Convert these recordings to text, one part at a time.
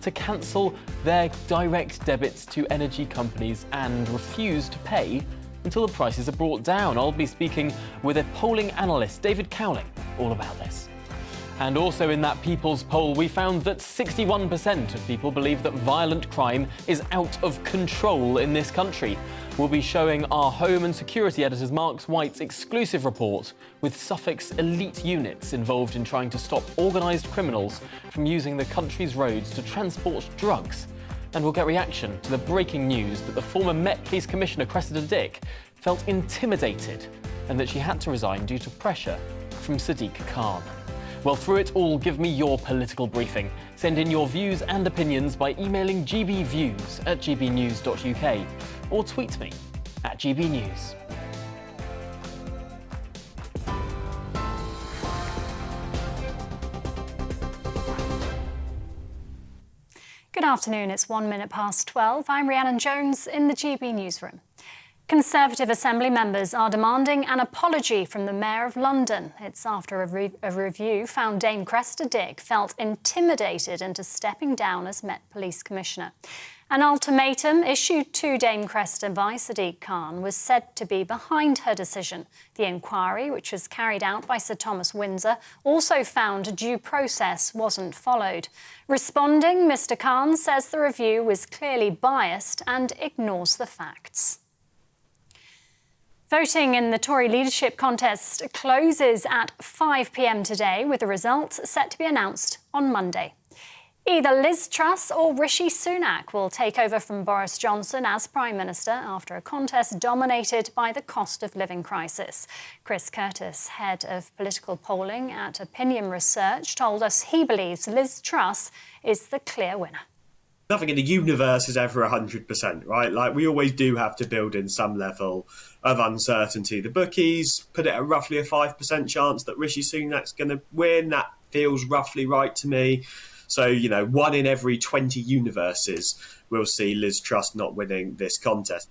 to cancel their direct debits to energy companies and refuse to pay until the prices are brought down. I'll be speaking with a polling analyst, David Cowling, all about this. And also in that People's poll, we found that 61% of people believe that violent crime is out of control in this country. We'll be showing our Home and Security editor's Mark White's exclusive report with Suffolk's elite units involved in trying to stop organised criminals from using the country's roads to transport drugs. And we'll get reaction to the breaking news that the former Met Police Commissioner Cressida Dick felt intimidated and that she had to resign due to pressure from Sadiq Khan. Well, through it all, give me your political briefing. Send in your views and opinions by emailing gbviews@gbnews.uk or tweet me @GBNews. Good afternoon, it's 1 minute past 12. I'm Rhiannon Jones in the GB newsroom. Conservative Assembly members are demanding an apology from the Mayor of London. It's after a review found Dame Cressida Dick felt intimidated into stepping down as Met Police Commissioner. An ultimatum issued to Dame Cressida by Sadiq Khan was said to be behind her decision. The inquiry, which was carried out by Sir Thomas Windsor, also found due process wasn't followed. Responding, Mr Khan says the review was clearly biased and ignores the facts. Voting in the Tory leadership contest closes at 5 p.m. today, with the results set to be announced on Monday. Either Liz Truss or Rishi Sunak will take over from Boris Johnson as Prime Minister after a contest dominated by the cost of living crisis. Chris Curtis, head of political polling at Opinion Research, told us he believes Liz Truss is the clear winner. Nothing in the universe is ever 100%, right? Like, we always do have to build in some level of uncertainty. The bookies put it at roughly a 5% chance that Rishi Sunak's going to win. That feels roughly right to me. So, 1 in every 20 universes will see Liz Truss not winning this contest.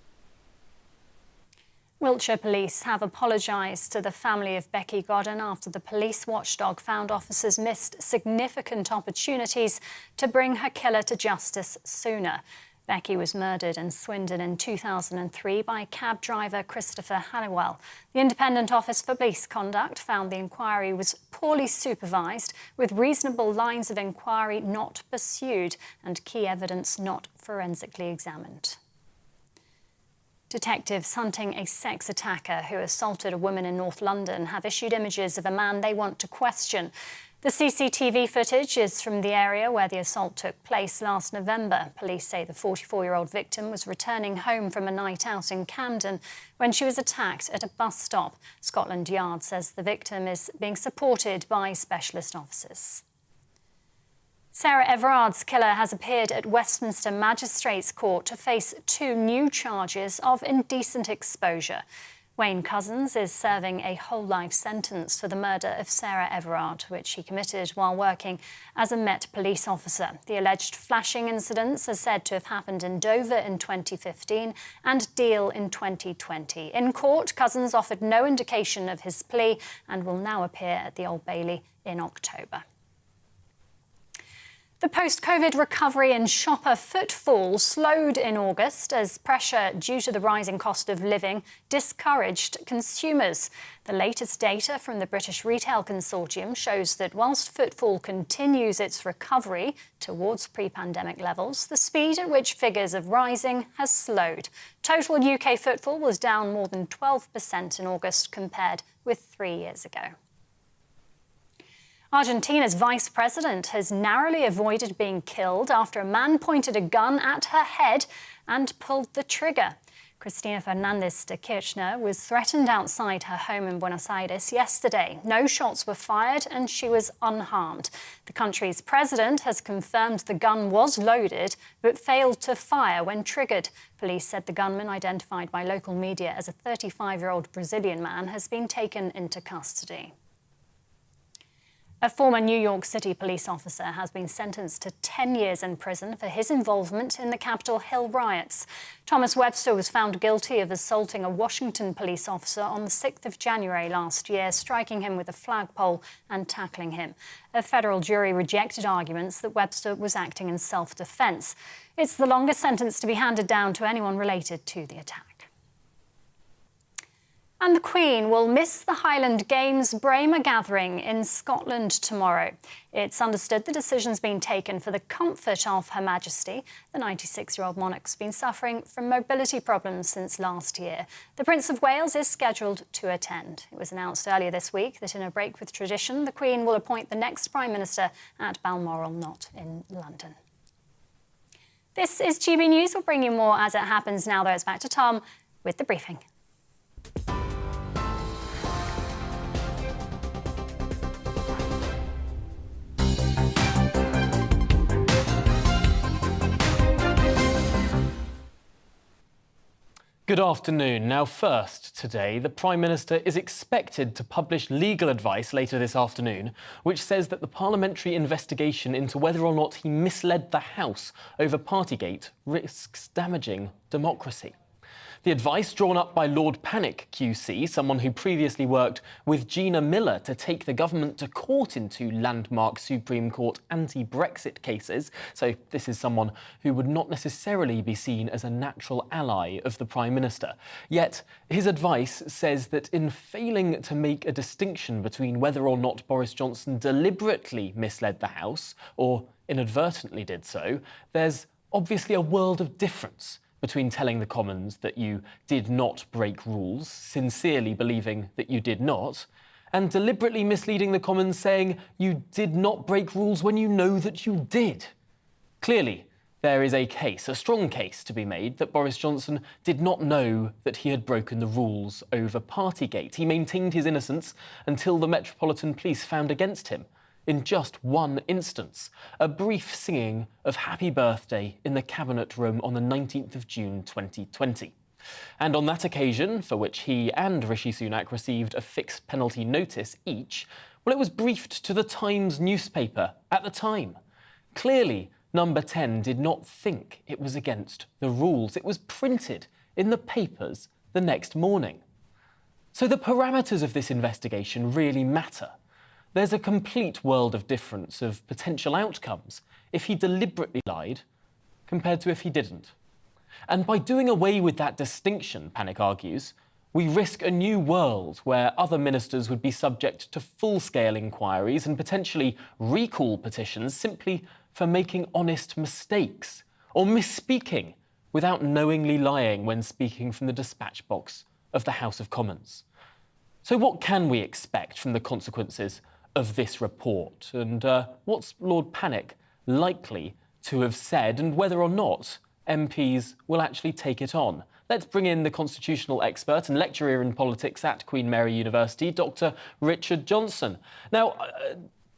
Wiltshire Police have apologised to the family of Becky Godden after the police watchdog found officers missed significant opportunities to bring her killer to justice sooner. Becky was murdered in Swindon in 2003 by cab driver Christopher Halliwell. The Independent Office for Police Conduct found the inquiry was poorly supervised, with reasonable lines of inquiry not pursued and key evidence not forensically examined. Detectives hunting a sex attacker who assaulted a woman in North London have issued images of a man they want to question. The CCTV footage is from the area where the assault took place last November. Police say the 44-year-old victim was returning home from a night out in Camden when she was attacked at a bus stop. Scotland Yard says the victim is being supported by specialist officers. Sarah Everard's killer has appeared at Westminster Magistrates Court to face 2 new charges of indecent exposure. Wayne Cousins is serving a whole life sentence for the murder of Sarah Everard, which he committed while working as a Met police officer. The alleged flashing incidents are said to have happened in Dover in 2015 and Deal in 2020. In court, Cousins offered no indication of his plea and will now appear at the Old Bailey in October. The post-COVID recovery in shopper footfall slowed in August as pressure due to the rising cost of living discouraged consumers. The latest data from the British Retail Consortium shows that whilst footfall continues its recovery towards pre-pandemic levels, the speed at which figures are rising has slowed. Total UK footfall was down more than 12% in August compared with 3 years ago. Argentina's vice president has narrowly avoided being killed after a man pointed a gun at her head and pulled the trigger. Cristina Fernández de Kirchner was threatened outside her home in Buenos Aires yesterday. No shots were fired and she was unharmed. The country's president has confirmed the gun was loaded but failed to fire when triggered. Police said the gunman, identified by local media as a 35-year-old Brazilian man, has been taken into custody. A former New York City police officer has been sentenced to 10 years in prison for his involvement in the Capitol Hill riots. Thomas Webster was found guilty of assaulting a Washington police officer on the 6th of January last year, striking him with a flagpole and tackling him. A federal jury rejected arguments that Webster was acting in self-defence. It's the longest sentence to be handed down to anyone related to the attack. And the Queen will miss the Highland Games Braemar gathering in Scotland tomorrow. It's understood the decision's been taken for the comfort of Her Majesty. The 96-year-old monarch's been suffering from mobility problems since last year. The Prince of Wales is scheduled to attend. It was announced earlier this week that in a break with tradition, the Queen will appoint the next Prime Minister at Balmoral, not in London. This is GB News. We'll bring you more as it happens now, though. It's back to Tom with the briefing. Good afternoon. Now first, today, the Prime Minister is expected to publish legal advice later this afternoon, which says that the parliamentary investigation into whether or not he misled the House over Partygate risks damaging democracy. The advice drawn up by Lord Panic QC, someone who previously worked with Gina Miller to take the government to court in two landmark Supreme Court anti-Brexit cases. So this is someone who would not necessarily be seen as a natural ally of the Prime Minister. Yet his advice says that in failing to make a distinction between whether or not Boris Johnson deliberately misled the House or inadvertently did so, there's obviously a world of difference between telling the Commons that you did not break rules, sincerely believing that you did not, and deliberately misleading the Commons saying you did not break rules when you know that you did. Clearly, there is a case, a strong case to be made that Boris Johnson did not know that he had broken the rules over Partygate. He maintained his innocence until the Metropolitan Police found against him. In just one instance, a brief singing of Happy Birthday in the Cabinet Room on the 19th of June 2020. And on that occasion, for which he and Rishi Sunak received a fixed penalty notice each, well, it was briefed to the Times newspaper at the time. Clearly, Number 10 did not think it was against the rules. It was printed in the papers the next morning. So the parameters of this investigation really matter. There's a complete world of difference of potential outcomes if he deliberately lied compared to if he didn't. And by doing away with that distinction, Panic argues, we risk a new world where other ministers would be subject to full-scale inquiries and potentially recall petitions simply for making honest mistakes or misspeaking without knowingly lying when speaking from the dispatch box of the House of Commons. So what can we expect from the consequences of this report, and what's Lord Panic likely to have said, and whether or not MPs will actually take it on? Let's bring in the constitutional expert and lecturer in politics at Queen Mary University, Dr. Richard Johnson. Now,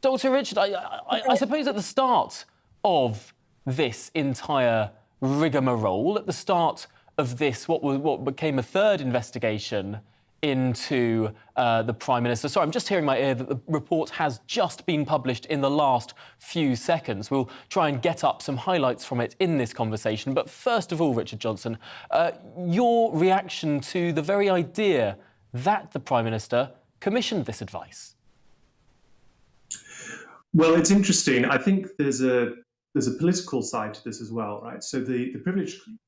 Dr. Richard, I suppose at the start of this entire rigmarole, at the start of this, what became a third investigation into the Prime Minister. Sorry, I'm just hearing my ear that the report has just been published in the last few seconds. We'll try and get up some highlights from it in this conversation. But first of all, Richard Johnson, your reaction to the very idea that the Prime Minister commissioned this advice? Well, it's interesting. I think there's a political side to this as well, right? So the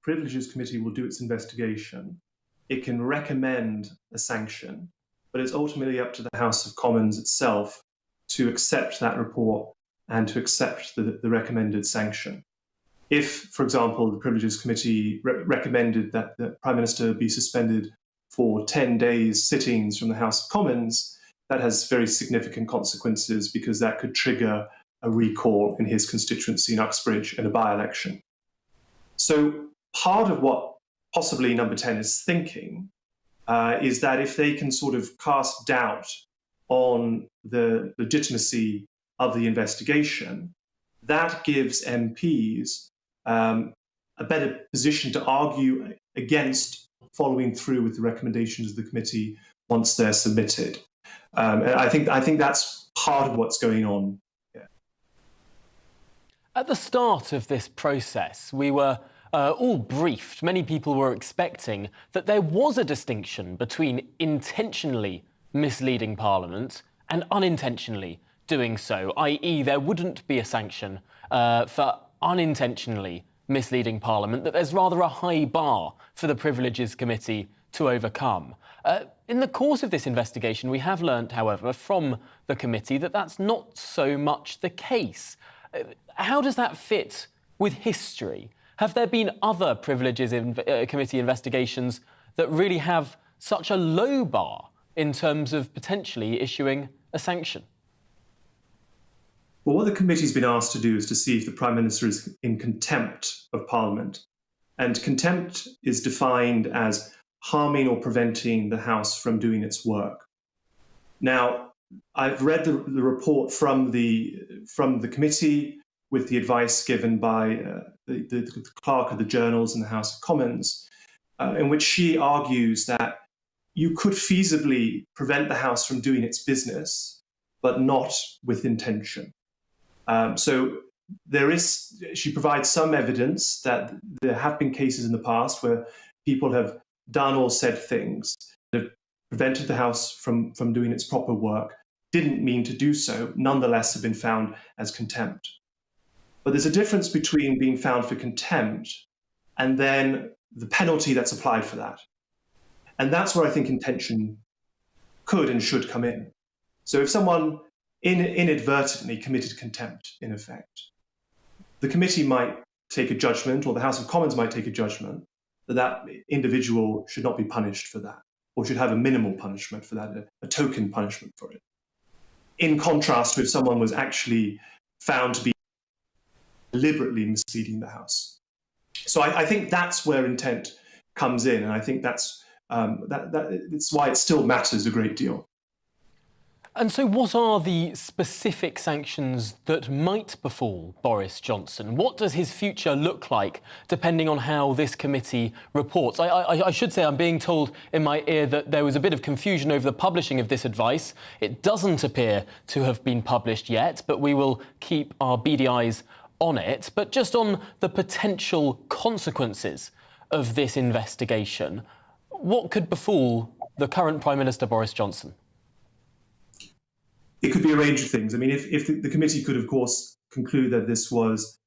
Privileges Committee will do its investigation. It can recommend a sanction, but it's ultimately up to the House of Commons itself to accept that report and to accept the recommended sanction. If, for example, the Privileges Committee recommended that the Prime Minister be suspended for 10 days sittings from the House of Commons, that has very significant consequences because that could trigger a recall in his constituency in Uxbridge in a by-election. So part of what possibly Number 10 is thinking is that if they can sort of cast doubt on the legitimacy of the investigation, that gives MPs a better position to argue against following through with the recommendations of the committee once they're submitted. And I think that's part of what's going on. Yeah. At the start of this process, we were all briefed. Many people were expecting that there was a distinction between intentionally misleading Parliament and unintentionally doing so, i.e. there wouldn't be a sanction for unintentionally misleading Parliament, that there's rather a high bar for the Privileges Committee to overcome. In the course of this investigation, we have learnt, however, from the committee that that's not so much the case. How does that fit with history? Have there been other Privileges Committee investigations that really have such a low bar in terms of potentially issuing a sanction? Well, what the committee's been asked to do is to see if the Prime Minister is in contempt of Parliament. And contempt is defined as harming or preventing the House from doing its work. Now, I've read the report from the committee with the advice given by the clerk of the journals in the House of Commons, in which she argues that you could feasibly prevent the House from doing its business, but not with intention. So she provides some evidence that there have been cases in the past where people have done or said things that have prevented the House from doing its proper work, didn't mean to do so, nonetheless have been found as contempt. But there's a difference between being found for contempt and then the penalty that's applied for that. And that's where I think intention could and should come in. So if someone inadvertently committed contempt, in effect, the committee might take a judgment, or the House of Commons might take a judgment, that individual should not be punished for that, or should have a minimal punishment for that, a token punishment for it. In contrast to if someone was actually found to be deliberately misleading the House. So I think that's where intent comes in, and I think that's why it still matters a great deal. And so what are the specific sanctions that might befall Boris Johnson? What does his future look like, depending on how this committee reports? I should say I'm being told in my ear that there was a bit of confusion over the publishing of this advice. It doesn't appear to have been published yet, but we will keep our beady eyes on it. But just on the potential consequences of this investigation, what could befall the current Prime Minister, Boris Johnson? It could be a range of things. I mean, if the committee could, of course, conclude that this was,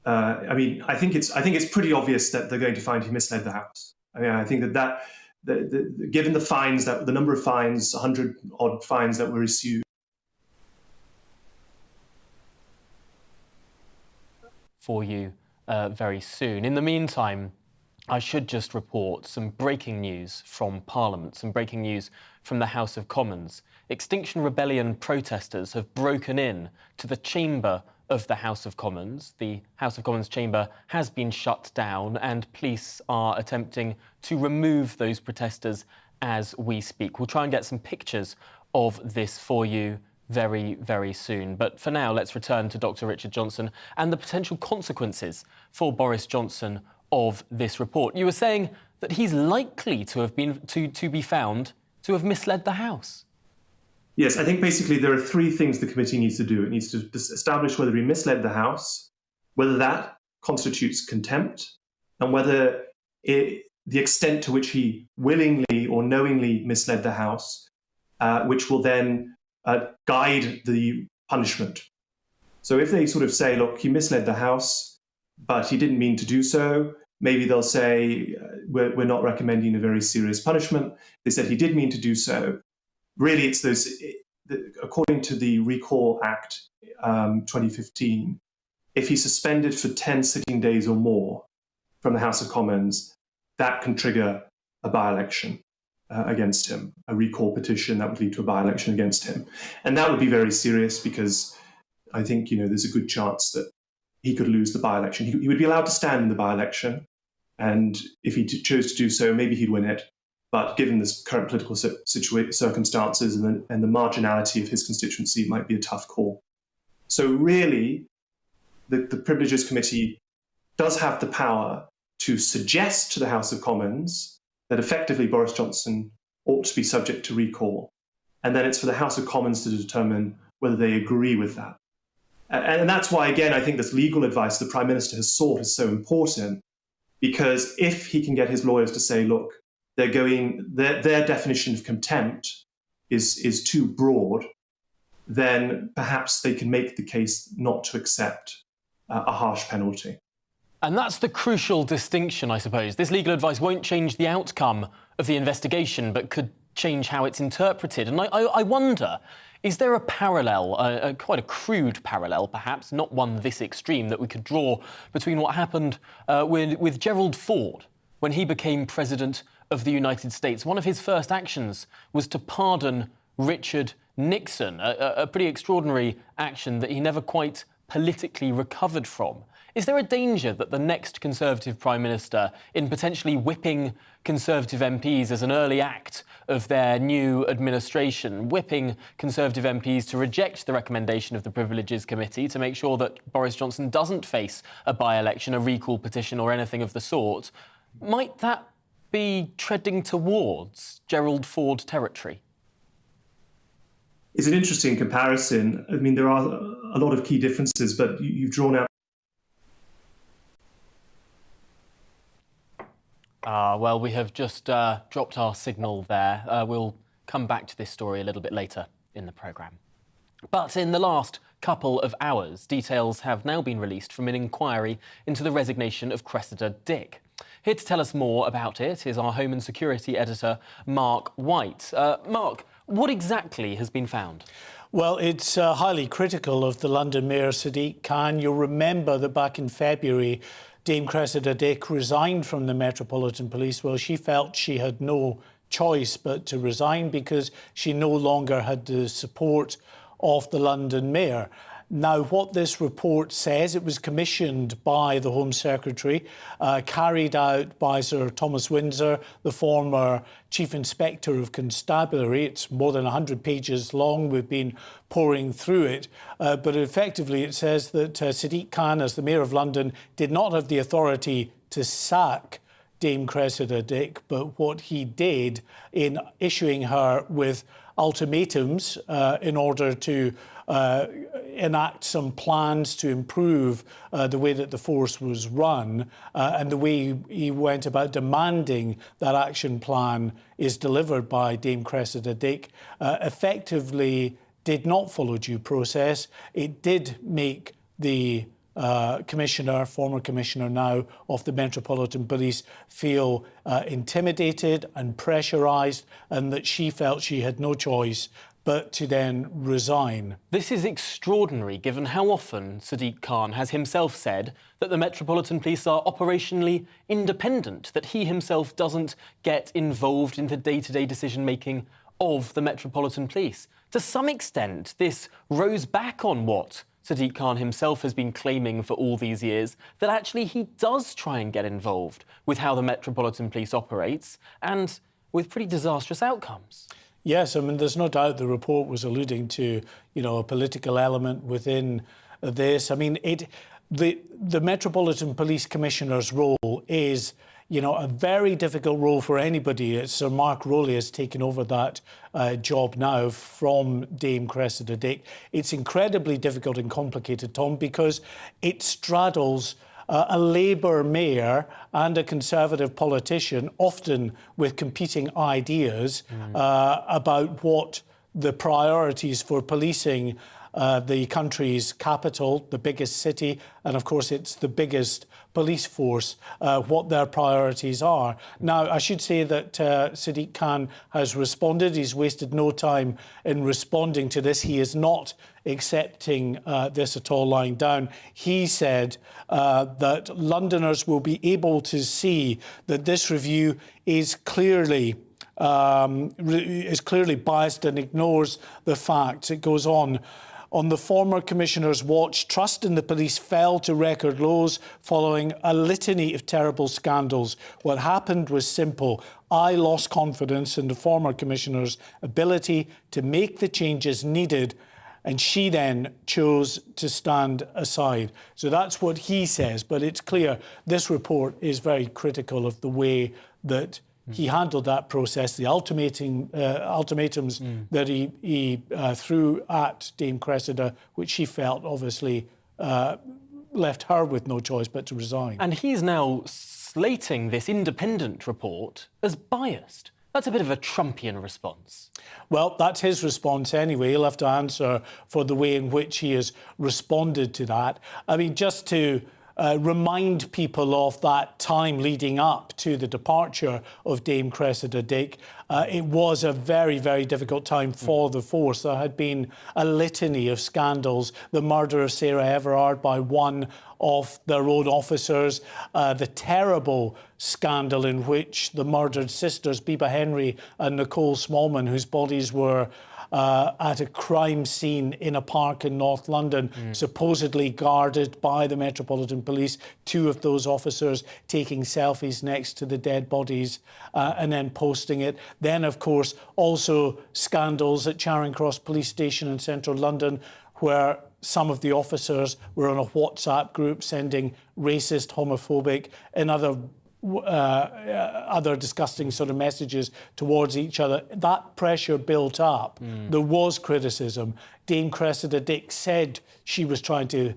I think it's pretty obvious that they're going to find he misled the House. I mean, I think that given the fines, the number of fines, 100 odd fines that were issued, for you very soon. In the meantime, I should just report some breaking news from Parliament, some breaking news from the House of Commons. Extinction Rebellion protesters have broken in to the chamber of the House of Commons. The House of Commons chamber has been shut down and police are attempting to remove those protesters as we speak. We'll try and get some pictures of this for you very, very soon. But for now, let's return to Dr. Richard Johnson and the potential consequences for Boris Johnson of this report. You were saying that he's likely to have been to be found to have misled the House. Yes, I think basically there are three things the committee needs to do. It needs to establish whether he misled the House, whether that constitutes contempt, and whether the extent to which he willingly or knowingly misled the House, which will then guide the punishment. So if they sort of say, look, he misled the House, but he didn't mean to do so, maybe they'll say, we're not recommending a very serious punishment. They said he did mean to do so. Really, it's those, according to the Recall Act 2015, if he's suspended for 10 sitting days or more from the House of Commons, that can trigger a by-election against him, a recall petition that would lead to a by-election against him. And that would be very serious because I think, there's a good chance that he could lose the by-election. He would be allowed to stand in the by-election, and if he chose to do so, maybe he'd win it. But given the current political circumstances and the marginality of his constituency, it might be a tough call. So really, the Privileges Committee does have the power to suggest to the House of Commons that effectively Boris Johnson ought to be subject to recall. and then it's for the House of Commons to determine whether they agree with that. And that's why, again, I think this legal advice the Prime Minister has sought is so important, because if he can get his lawyers to say, look, their definition of contempt is too broad, then perhaps they can make the case not to accept a harsh penalty. And that's the crucial distinction, I suppose. This legal advice won't change the outcome of the investigation, but could change how it's interpreted. And I wonder, is there a parallel, quite a crude parallel perhaps, not one this extreme, that we could draw between what happened with Gerald Ford when he became President of the United States? One of his first actions was to pardon Richard Nixon, a pretty extraordinary action that he never quite politically recovered from. Is there a danger that the next Conservative Prime Minister, in potentially whipping Conservative MPs as an early act of their new administration, whipping Conservative MPs to reject the recommendation of the Privileges Committee to make sure that Boris Johnson doesn't face a by-election, a recall petition or anything of the sort, might that be treading towards Gerald Ford territory? It's an interesting comparison. I mean, there are a lot of key differences, but you've drawn out. Well, we have just dropped our signal there. We'll come back to this story a little bit later in the programme. But in the last couple of hours, details have now been released from an inquiry into the resignation of Cressida Dick. Here to tell us more about it is our Home and Security editor, Mark White. Mark, what exactly has been found? Well, it's highly critical of the London Mayor, Sadiq Khan. You'll remember that back in February, Dame Cressida Dick resigned from the Metropolitan Police. Well, she felt she had no choice but to resign because she no longer had the support of the London Mayor. Now, what this report says, it was commissioned by the Home Secretary, carried out by Sir Thomas Windsor, the former Chief Inspector of Constabulary. It's more than 100 pages long. We've been pouring through it. But effectively, it says that Sadiq Khan, as the Mayor of London, did not have the authority to sack Dame Cressida Dick, but what he did in issuing her with ultimatums in order to enact some plans to improve the way that the force was run and the way he went about demanding that action plan is delivered by Dame Cressida Dick, effectively did not follow due process. It did make the commissioner, former commissioner now of the Metropolitan Police, feel intimidated and pressurised, and that she felt she had no choice but to then resign. This is extraordinary, given how often Sadiq Khan has himself said that the Metropolitan Police are operationally independent, that he himself doesn't get involved in the day-to-day decision-making of the Metropolitan Police. To some extent, this rose back on what Sadiq Khan himself has been claiming for all these years, that actually he does try and get involved with how the Metropolitan Police operates, and with pretty disastrous outcomes. Yes, I mean, there's no doubt the report was alluding to, a political element within this. I mean, the Metropolitan Police Commissioner's role is, a very difficult role for anybody. Sir Mark Rowley has taken over that job now from Dame Cressida Dick. It's incredibly difficult and complicated, Tom, because it straddles a Labour mayor and a Conservative politician, often with competing ideas about what the priorities for policing the country's capital, the biggest city, and of course it's the biggest police force, what their priorities are. Now, I should say that Sadiq Khan has responded. He's wasted no time in responding to this. He is not accepting this at all lying down. He said that Londoners will be able to see that this review is clearly biased and ignores the facts. It goes on the former commissioner's watch, trust in the police fell to record lows following a litany of terrible scandals. What happened was simple. I lost confidence in the former commissioner's ability to make the changes needed, and she then chose to stand aside. So that's what he says, but it's clear this report is very critical of the way that he handled that process. The ultimatums that he threw at Dame Cressida, which she felt obviously left her with no choice but to resign. And he's now slating this independent report as biased. That's a bit of a Trumpian response. Well, that's his response anyway. He'll have to answer for the way in which he has responded to that. I mean, just to remind people of that time leading up to the departure of Dame Cressida Dick, it was a very, very difficult time for the force. There had been a litany of scandals. The murder of Sarah Everard by one of their own officers, the terrible scandal in which the murdered sisters, Biba Henry and Nicole Smallman, whose bodies were at a crime scene in a park in North London, supposedly guarded by the Metropolitan Police, two of those officers taking selfies next to the dead bodies and then posting it. Then, of course, also scandals at Charing Cross Police Station in central London, where some of the officers were on a WhatsApp group sending racist, homophobic and other disgusting sort of messages towards each other. That pressure built up. There was criticism. Dame Cressida Dick said she was trying to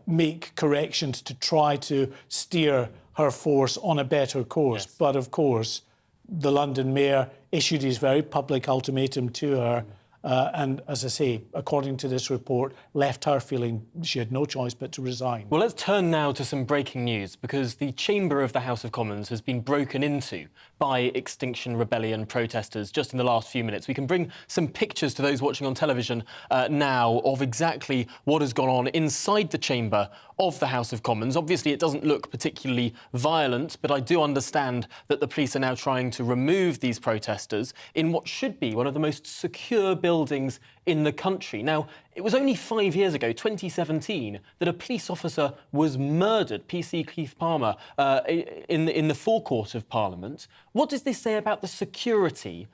make corrections to try to steer her force on a better course. Yes. But of course, the London mayor issued his very public ultimatum to her. And as I say, according to this report, left her feeling she had no choice but to resign. Well, let's turn now to some breaking news, because the chamber of the House of Commons has been broken into by Extinction Rebellion protesters just in the last few minutes. We can bring some pictures to those watching on television now of exactly what has gone on inside the chamber of the House of Commons. Obviously, it doesn't look particularly violent, but I do understand that the police are now trying to remove these protesters in what should be one of the most secure buildings in the country. Now, it was only 5 years ago, 2017, that a police officer was murdered, PC Keith Palmer, in the forecourt of Parliament. What does this say about the security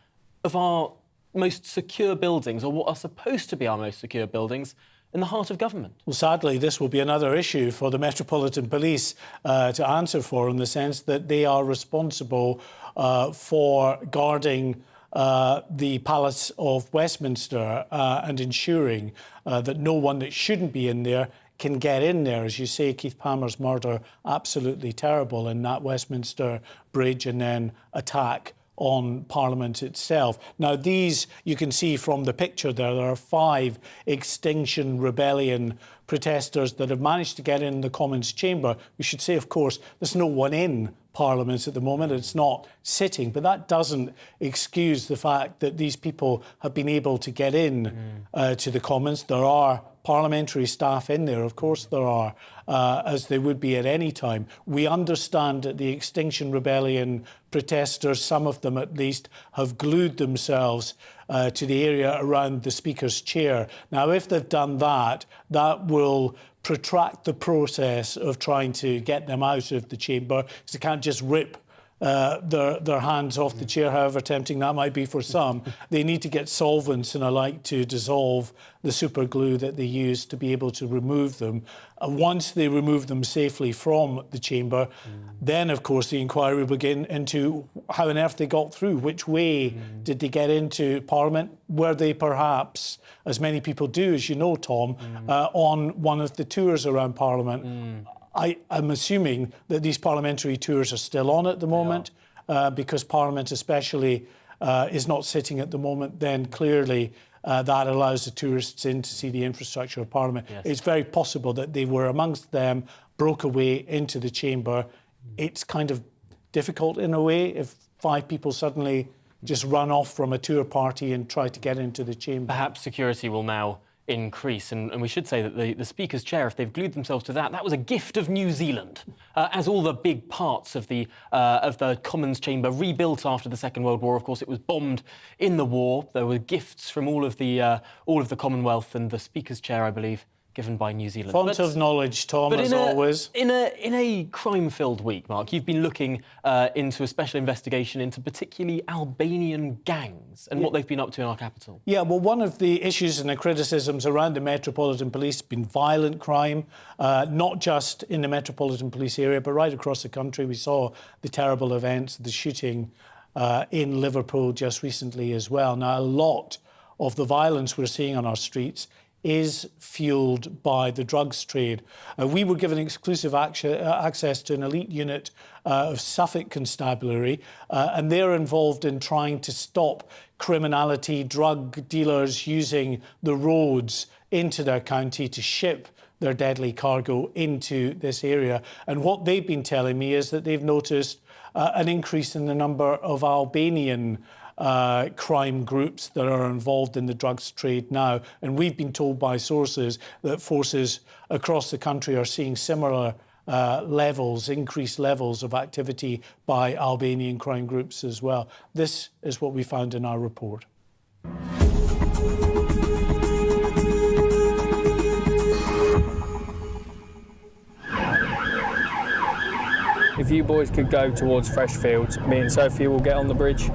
of our most secure buildings, or what are supposed to be our most secure buildings, in the heart of government? Well, sadly, this will be another issue for the Metropolitan Police to answer for, in the sense that they are responsible for guarding the Palace of Westminster and ensuring that no one that shouldn't be in there can get in there. As you say, Keith Palmer's murder, absolutely terrible, in that Westminster Bridge, and then attack on Parliament itself. Now, these, you can see from the picture there are 5 Extinction Rebellion protesters that have managed to get in the Commons chamber. We should say, of course, there's no one in Parliament at the moment. It's not sitting, but that doesn't excuse the fact that these people have been able to get in to the Commons. There are parliamentary staff in there, of course there are, as they would be at any time. We understand that the Extinction Rebellion protesters, some of them at least, have glued themselves to the area around the Speaker's chair. Now, if they've done that, that will protract the process of trying to get them out of the chamber, because they can't just rip their hands off the chair, however tempting that might be for some. They need to get solvents and alike to dissolve the super glue that they use to be able to remove them. Once they remove them safely from the chamber, then, of course, the inquiry will begin into how on earth they got through. Which way did they get into Parliament? Were they perhaps, as many people do, as you know, Tom, on one of the tours around Parliament? I'm assuming that these parliamentary tours are still on at the moment, because Parliament especially is not sitting at the moment. Then clearly that allows the tourists in to see the infrastructure of Parliament. Yes. It's very possible that they were amongst them, broke away into the chamber. It's kind of difficult in a way if 5 people suddenly just run off from a tour party and try to get into the chamber. Perhaps security will now increase, and we should say that the Speaker's chair, if they've glued themselves to that, that was a gift of New Zealand, as all the big parts of the Commons chamber rebuilt after the Second World War. Of course, it was bombed in the war. There were gifts from all of the Commonwealth, and the Speaker's chair, I believe, given by New Zealand. Font of knowledge, Tom, as always. In a crime-filled week, Mark, you've been looking into a special investigation into particularly Albanian gangs and what they've been up to in our capital. Yeah, well, one of the issues and the criticisms around the Metropolitan Police has been violent crime, not just in the Metropolitan Police area, but right across the country. We saw the terrible events, the shooting in Liverpool just recently as well. Now, a lot of the violence we're seeing on our streets is fuelled by the drugs trade. We were given exclusive access to an elite unit of Suffolk Constabulary, and they're involved in trying to stop criminality, drug dealers using the roads into their county to ship their deadly cargo into this area. And what they've been telling me is that they've noticed an increase in the number of Albanian crime groups that are involved in the drugs trade now. And we've been told by sources that forces across the country are seeing similar increased levels of activity by Albanian crime groups as well. This is what we found in our report. If you boys could go towards Freshfields, me and Sophie will get on the bridge.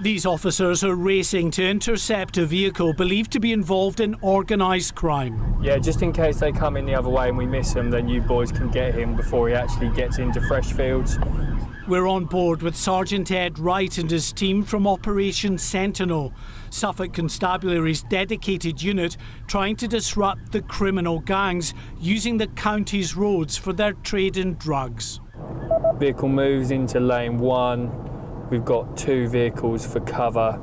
These officers are racing to intercept a vehicle believed to be involved in organised crime. Yeah, just in case they come in the other way and we miss him, then you boys can get him before he actually gets into Freshfields. We're on board with Sergeant Ed Wright and his team from Operation Sentinel, Suffolk Constabulary's dedicated unit trying to disrupt the criminal gangs using the county's roads for their trade in drugs. Vehicle moves into lane 1. We've got 2 vehicles for cover.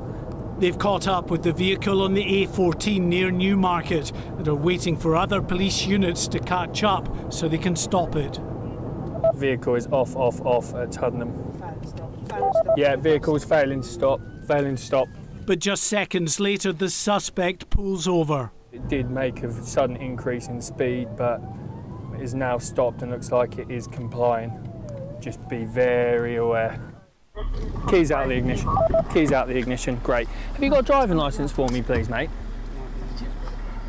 They've caught up with the vehicle on the A14 near Newmarket and are waiting for other police units to catch up so they can stop it. Vehicle is off at Tuddenham. Yeah, vehicle's failing to stop. But just seconds later, the suspect pulls over. It did make a sudden increase in speed, but it is now stopped and looks like it is complying. Just be very aware. Keys out of the ignition. Keys out of the ignition. Great. Have you got a driving licence for me, please, mate?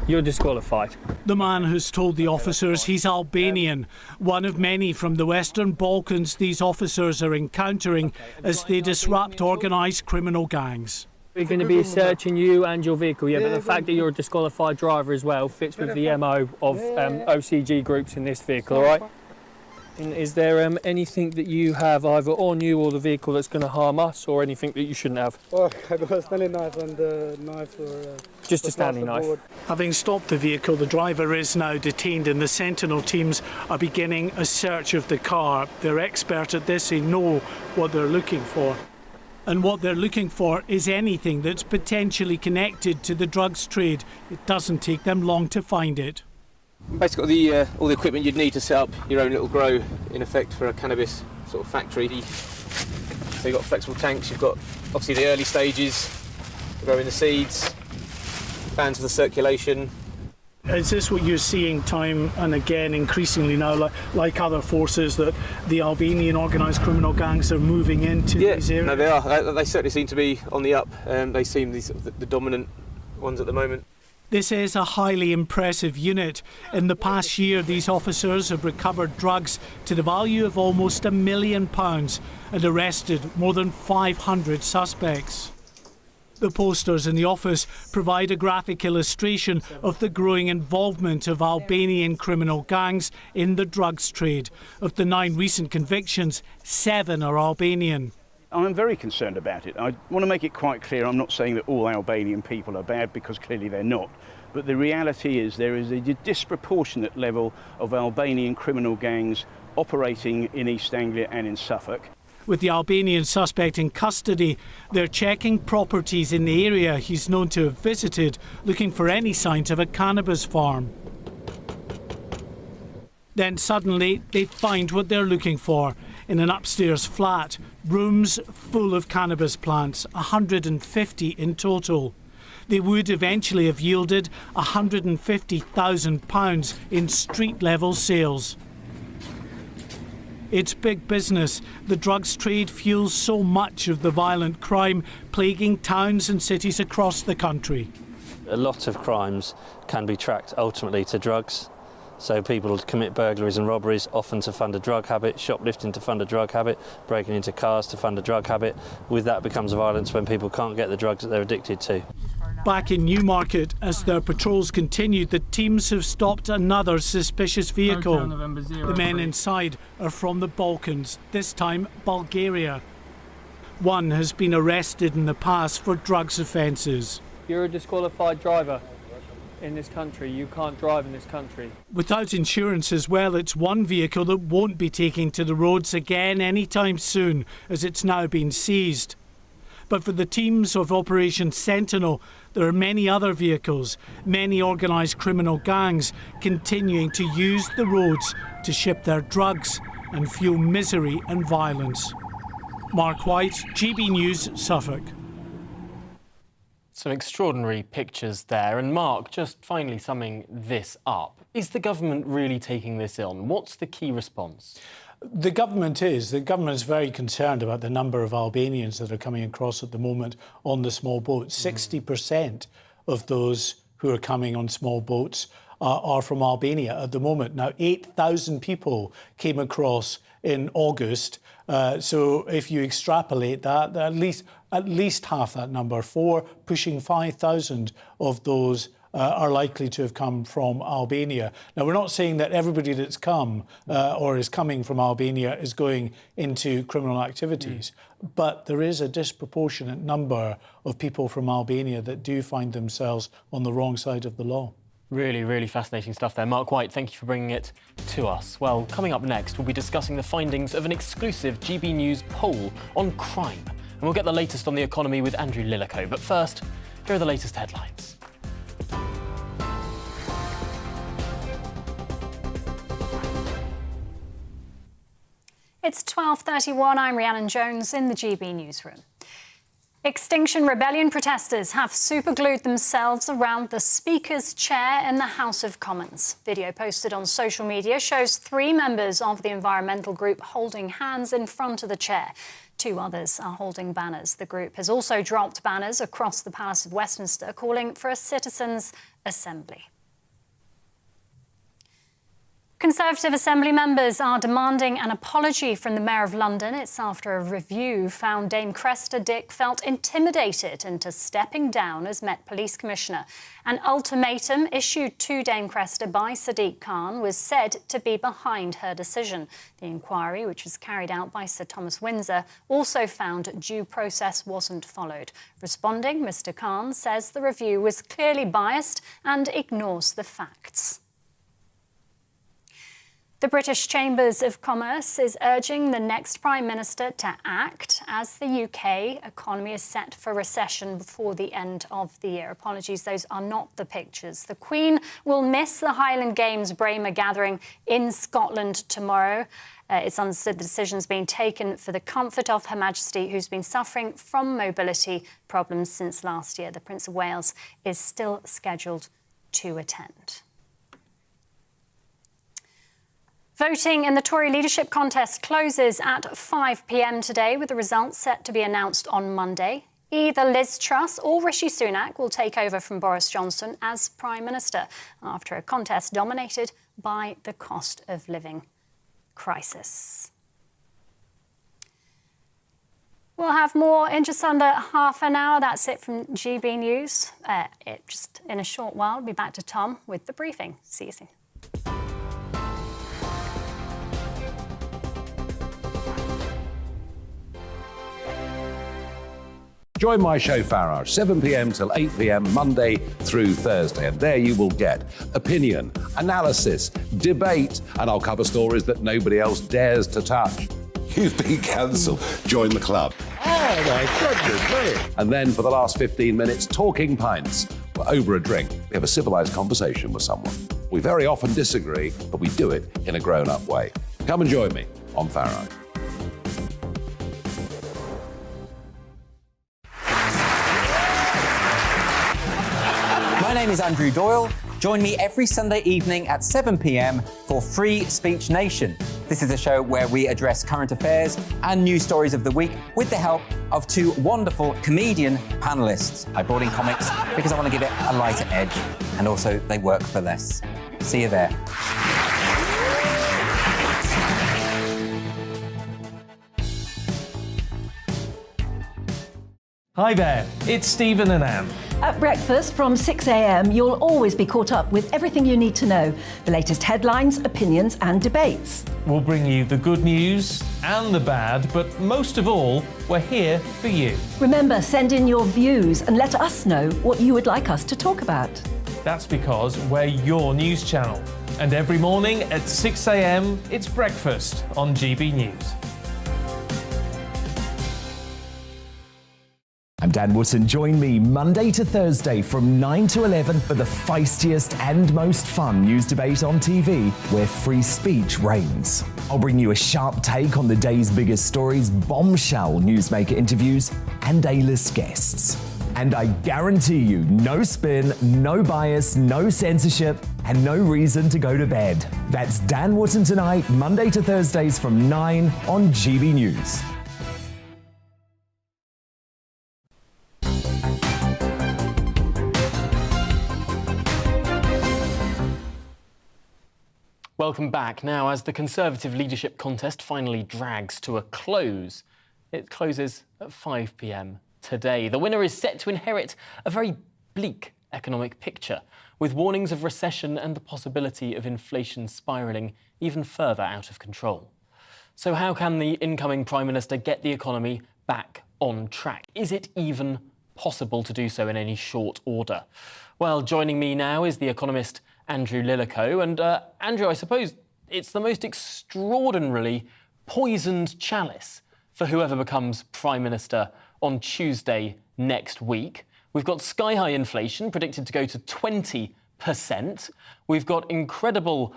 You're disqualified. The man has told the officers he's Albanian, one of many from the Western Balkans these officers are encountering as they disrupt organised criminal gangs. We're going to be searching you and your vehicle, yeah, but the fact that you're a disqualified driver as well fits with the MO of OCG groups in this vehicle, all right? And is there anything that you have either on you or the vehicle that's going to harm us, or anything that you shouldn't have? Oh, I got a Stanley knife and the knife for... Just a Stanley knife. Having stopped the vehicle, the driver is now detained and the Sentinel teams are beginning a search of the car. They're expert at this, they know what they're looking for. And what they're looking for is anything that's potentially connected to the drugs trade. It doesn't take them long to find it. Basically all the equipment you'd need to set up your own little grow, in effect, for a cannabis sort of factory. So you've got flexible tanks, you've got obviously the early stages, growing the seeds, fans for the circulation. Is this what you're seeing time and again increasingly now, like other forces, that the Albanian organised criminal gangs are moving into these areas? No, they are. They certainly seem to be on the up. They seem the dominant ones at the moment. This is a highly impressive unit. In the past year, these officers have recovered drugs to the value of almost £1 million and arrested more than 500 suspects. The posters in the office provide a graphic illustration of the growing involvement of Albanian criminal gangs in the drugs trade. Of the 9 recent convictions, 7 are Albanian. I'm very concerned about it. I want to make it quite clear, I'm not saying that all Albanian people are bad, because clearly they're not. But the reality is there is a disproportionate level of Albanian criminal gangs operating in East Anglia and in Suffolk. With the Albanian suspect in custody, they're checking properties in the area he's known to have visited, looking for any signs of a cannabis farm. Then suddenly they find what they're looking for. In an upstairs flat, rooms full of cannabis plants, 150 in total. They would eventually have yielded £150,000 in street-level sales. It's big business. The drugs trade fuels so much of the violent crime plaguing towns and cities across the country. A lot of crimes can be tracked ultimately to drugs. So people commit burglaries and robberies often to fund a drug habit, shoplifting to fund a drug habit, breaking into cars to fund a drug habit. With that becomes violence when people can't get the drugs that they're addicted to. Back in Newmarket, as their patrols continued, the teams have stopped another suspicious vehicle. The men inside are from the Balkans, this time Bulgaria. One has been arrested in the past for drugs offences. You're a disqualified driver in this country. You can't drive in this country. Without insurance as well, it's one vehicle that won't be taking to the roads again anytime soon, as it's now been seized. But for the teams of Operation Sentinel, there are many other vehicles, many organised criminal gangs continuing to use the roads to ship their drugs and fuel misery and violence. Mark White, GB News, Suffolk. Some extraordinary pictures there. And Mark, just finally summing this up, is the government really taking this on? What's the key response? The government is. The government is very concerned about the number of Albanians that are coming across at the moment on the small boats. 60% of those who are coming on small boats are from Albania at the moment. Now, 8,000 people came across in August. So if you extrapolate that, at least half that number, pushing 5,000 of those are likely to have come from Albania. Now, we're not saying that everybody that's come or is coming from Albania is going into criminal activities, but there is a disproportionate number of people from Albania that do find themselves on the wrong side of the law. Really, really fascinating stuff there. Mark White, thank you for bringing it to us. Well, coming up next, we'll be discussing the findings of an exclusive GB News poll on crime. And we'll get the latest on the economy with Andrew Lillico. But first, here are the latest headlines. It's 12:31. I'm Rhiannon Jones in the GB newsroom. Extinction Rebellion protesters have superglued themselves around the Speaker's chair in the House of Commons. Video posted on social media shows 3 members of the environmental group holding hands in front of the chair. 2 others are holding banners. The group has also dropped banners across the Palace of Westminster calling for a citizens' assembly. Conservative Assembly members are demanding an apology from the Mayor of London. It's after a review found Dame Cressida Dick felt intimidated into stepping down as Met Police Commissioner. An ultimatum issued to Dame Cressida by Sadiq Khan was said to be behind her decision. The inquiry, which was carried out by Sir Thomas Windsor, also found due process wasn't followed. Responding, Mr Khan says the review was clearly biased and ignores the facts. The British Chambers of Commerce is urging the next Prime Minister to act as the UK economy is set for recession before the end of the year. Apologies, those are not the pictures. The Queen will miss the Highland Games Braemar gathering in Scotland tomorrow. It's understood the decision's being taken for the comfort of Her Majesty, who's been suffering from mobility problems since last year. The Prince of Wales is still scheduled to attend. Voting in the Tory leadership contest closes at 5 p.m. today, with the results set to be announced on Monday. Either Liz Truss or Rishi Sunak will take over from Boris Johnson as Prime Minister after a contest dominated by the cost of living crisis. We'll have more in just under half an hour. That's it from GB News. Just in a short while, we'll be back to Tom with the briefing. See you soon. Join my show Farage, 7 p.m. till 8 p.m. Monday through Thursday. And there you will get opinion, analysis, debate, and I'll cover stories that nobody else dares to touch. You've been cancelled. Join the club. Oh, my goodness me. And then for the last 15 minutes, talking pints. We're over a drink. We have a civilised conversation with someone. We very often disagree, but we do it in a grown-up way. Come and join me on Farage. My name is Andrew Doyle. Join me every Sunday evening at 7 p.m. for Free Speech Nation. This is a show where we address current affairs and news stories of the week with the help of 2 wonderful comedian panellists. I brought in comics because I want to give it a lighter edge, and also they work for less. See you there. Hi there, it's Stephen and Anne. At breakfast from 6 a.m, you'll always be caught up with everything you need to know, the latest headlines, opinions and debates. We'll bring you the good news and the bad, but most of all, we're here for you. Remember, send in your views and let us know what you would like us to talk about. That's because we're your news channel. And every morning at 6 a.m, it's breakfast on GB News. I'm Dan Wootton. Join me Monday to Thursday from 9 to 11 for the feistiest and most fun news debate on TV, where free speech reigns. I'll bring you a sharp take on the day's biggest stories, bombshell newsmaker interviews, and A-list guests. And I guarantee you, no spin, no bias, no censorship, and no reason to go to bed. That's Dan Wootton Tonight, Monday to Thursdays from 9 on GB News. Welcome back. Now, as the Conservative leadership contest finally drags to a close, it closes at 5 p.m. today. The winner is set to inherit a very bleak economic picture, with warnings of recession and the possibility of inflation spiralling even further out of control. So how can the incoming Prime Minister get the economy back on track? Is it even possible to do so in any short order? Well, joining me now is the economist Andrew Lillico. And Andrew, I suppose it's the most extraordinarily poisoned chalice for whoever becomes Prime Minister on Tuesday next week. We've got sky-high inflation predicted to go to 20%. We've got incredible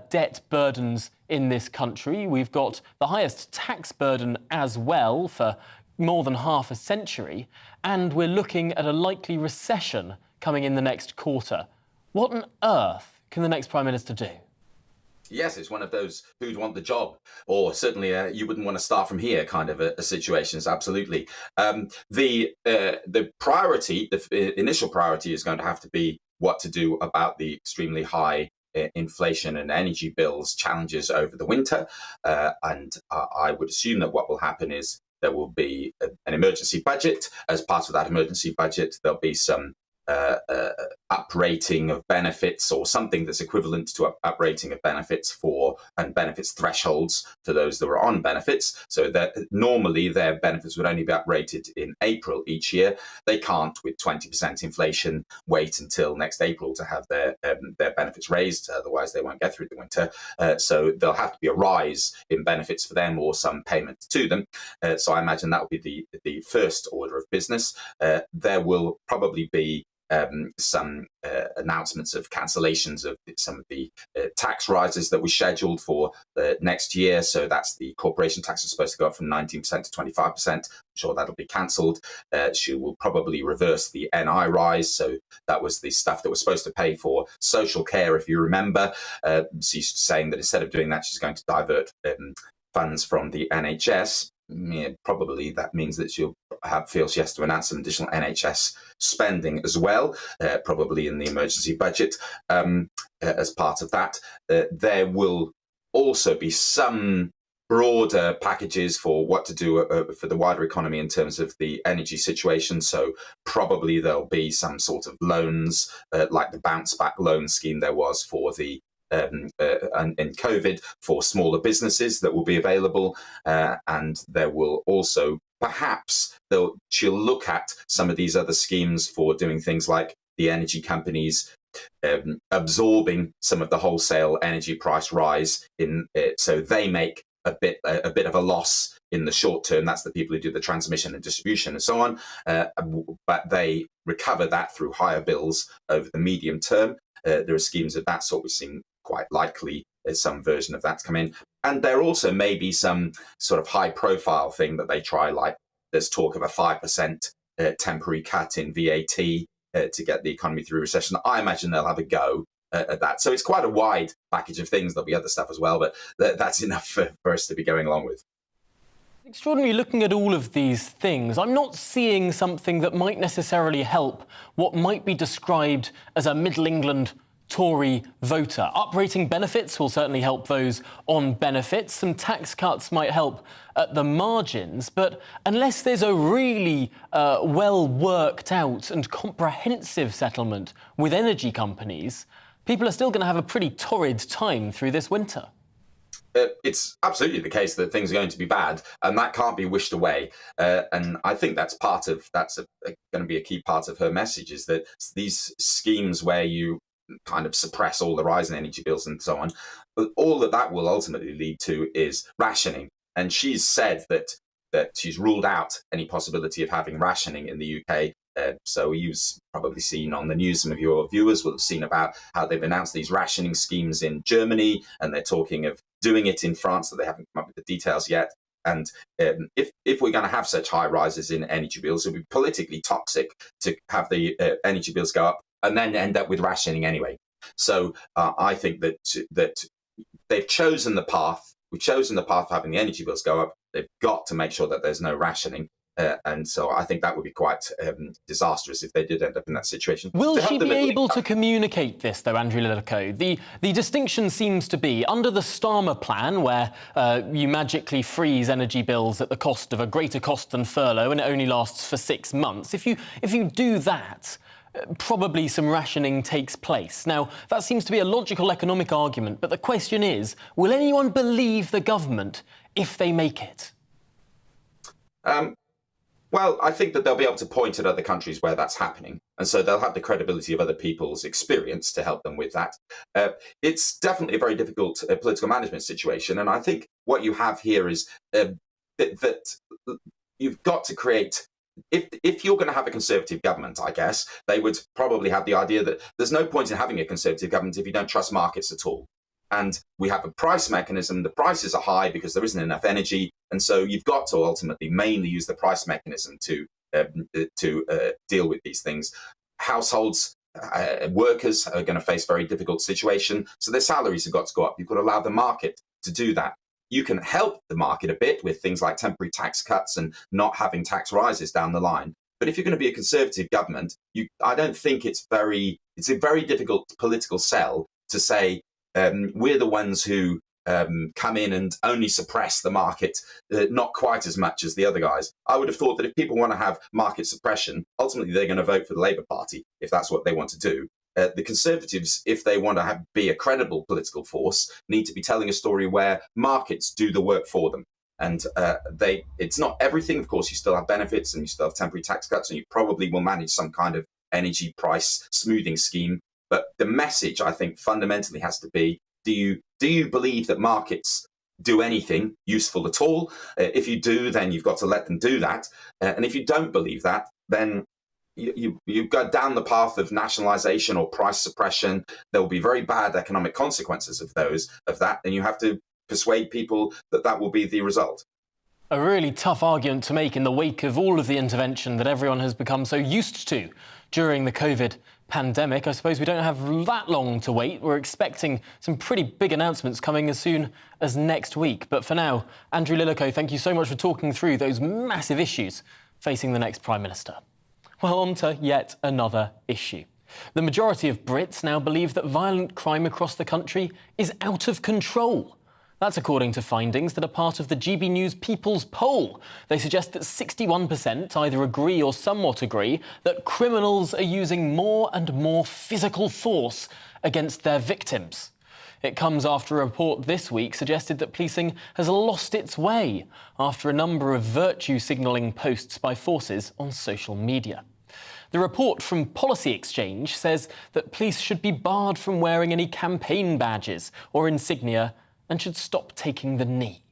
debt burdens in this country. We've got the highest tax burden as well for more than half a century. And we're looking at a likely recession coming in the next quarter. What on earth can the next Prime Minister do? Yes, it's one of those who'd want the job, or certainly you wouldn't want to start from here kind of a situations. Absolutely. The priority, the initial priority is going to have to be what to do about the extremely high inflation and energy bills challenges over the winter. And I would assume that what will happen is there will be an emergency budget. As part of that emergency budget, there'll be some uprating of benefits, or something that's equivalent to uprating of benefits for, and benefits thresholds for those that are on benefits, so that normally their benefits would only be uprated in April each year. They can't, with 20% inflation, wait until next April to have their benefits raised, otherwise they won't get through the winter. So there'll have to be a rise in benefits for them, or some payment to them. So I imagine that will be the first order of business. There will probably be some announcements of cancellations of some of the tax rises that we scheduled for next year. So that's the corporation tax is supposed to go up from 19% to 25%. I'm sure that'll be cancelled. She will probably reverse the NI rise. So that was the stuff that was supposed to pay for social care, if you remember. She's saying that instead of doing that, she's going to divert funds from the NHS. Yeah, probably that means that she'll feel she has to announce some additional NHS spending as well, probably in the emergency budget. As part of that, there will also be some broader packages for what to do for the wider economy in terms of the energy situation. So probably there'll be some sort of loans, like the bounce back loan scheme there was for the in COVID for smaller businesses that will be available, and there will also perhaps she'll look at some of these other schemes for doing things like the energy companies absorbing some of the wholesale energy price rise in it, so they make a bit of a loss in the short term. That's the people who do the transmission and distribution and so on, but they recover that through higher bills over the medium term. There are schemes of that sort which seem quite likely there's some version of that to come in. And there also may be some sort of high profile thing that they try, like there's talk of a 5% temporary cut in VAT to get the economy through recession. I imagine they'll have a go at that. So it's quite a wide package of things. There'll be other stuff as well, but that's enough for us to be going along with. Extraordinary looking at all of these things. I'm not seeing something that might necessarily help what might be described as a Middle England Tory voter. Uprating benefits will certainly help those on benefits. Some tax cuts might help at the margins, but unless there's a really well worked out and comprehensive settlement with energy companies, people are still going to have a pretty torrid time through this winter. It's absolutely the case that things are going to be bad, and that can't be wished away. And I think that's going to be a key part of her message, is that these schemes where you kind of suppress all the rise in energy bills and so on, all that will ultimately lead to is rationing. And she's said that she's ruled out any possibility of having rationing in the UK. So you've probably seen on the news, some of your viewers will have seen about how they've announced these rationing schemes in Germany, and they're talking of doing it in France, that they haven't come up with the details yet. And if we're going to have such high rises in energy bills, it would be politically toxic to have the energy bills go up and then end up with rationing anyway. So I think that they've chosen the path. We've chosen the path of having the energy bills go up. They've got to make sure that there's no rationing. And so I think that would be quite disastrous if they did end up in that situation. Will she be able to communicate this, though, Andrew Lillico? The distinction seems to be, under the Starmer plan, where you magically freeze energy bills at the cost of a greater cost than furlough, and it only lasts for 6 months. If you do that, probably some rationing takes place. Now, that seems to be a logical economic argument, but the question is, will anyone believe the government if they make it? Well, I think that they'll be able to point at other countries where that's happening. And so they'll have the credibility of other people's experience to help them with that. It's definitely a very difficult political management situation. And I think what you have here is that you've got to create... If you're going to have a Conservative government, I guess, they would probably have the idea that there's no point in having a Conservative government if you don't trust markets at all. And we have a price mechanism. The prices are high because there isn't enough energy. And so you've got to ultimately mainly use the price mechanism to deal with these things. Households, workers are going to face a very difficult situation. So their salaries have got to go up. You've got to allow the market to do that. You can help the market a bit with things like temporary tax cuts and not having tax rises down the line. But if you're going to be a Conservative government, I don't think it's a very difficult political sell to say, we're the ones who come in and only suppress the market, not quite as much as the other guys. I would have thought that if people want to have market suppression, ultimately they're going to vote for the Labour Party, if that's what they want to do. The Conservatives, if they want to be a credible political force, need to be telling a story where markets do the work for them. And it's not everything. Of course, you still have benefits and you still have temporary tax cuts, and you probably will manage some kind of energy price smoothing scheme. But the message, I think, fundamentally has to be, do you believe that markets do anything useful at all? If you do, then you've got to let them do that. And if you don't believe that, then you go down the path of nationalisation or price suppression. There will be very bad economic consequences of that, and you have to persuade people that will be the result. A really tough argument to make in the wake of all of the intervention that everyone has become so used to during the COVID pandemic. I suppose we don't have that long to wait. We're expecting some pretty big announcements coming as soon as next week. But for now, Andrew Lillico, thank you so much for talking through those massive issues facing the next Prime Minister. Well, on to yet another issue. The majority of Brits now believe that violent crime across the country is out of control. That's according to findings that are part of the GBNews People's Poll. They suggest that 61% either agree or somewhat agree that criminals are using more and more physical force against their victims. It comes after a report this week suggested that policing has lost its way after a number of virtue signalling posts by forces on social media. The report from Policy Exchange says that police should be barred from wearing any campaign badges or insignia and should stop taking the knee.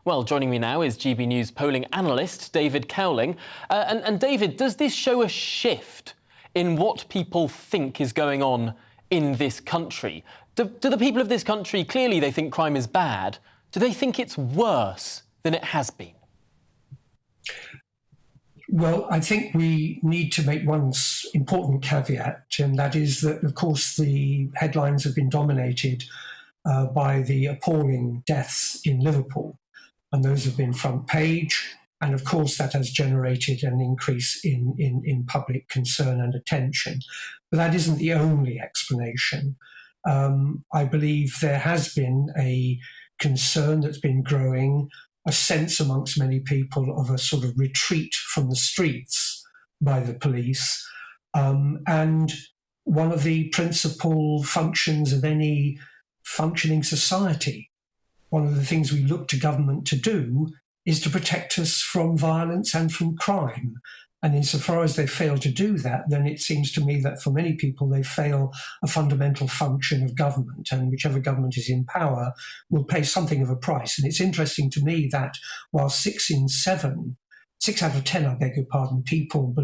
Well, joining me now is GBNews polling analyst David Cowling. And David, does this show a shift in what people think is going on in this country? Do the people of this country, clearly they think crime is bad, do they think it's worse than it has been? Well, I think we need to make one important caveat, and that is that, of course, the headlines have been dominated by the appalling deaths in Liverpool, and those have been front page. And of course, that has generated an increase in public concern and attention. But that isn't the only explanation. I believe there has been a concern that's been growing, a sense amongst many people of a sort of retreat from the streets by the police. And one of the principal functions of any functioning society, one of the things we look to government to do, is to protect us from violence and from crime. And insofar as they fail to do that, then it seems to me that for many people they fail a fundamental function of government, and whichever government is in power will pay something of a price. And it's interesting to me that while 6 out of 10, I beg your pardon, people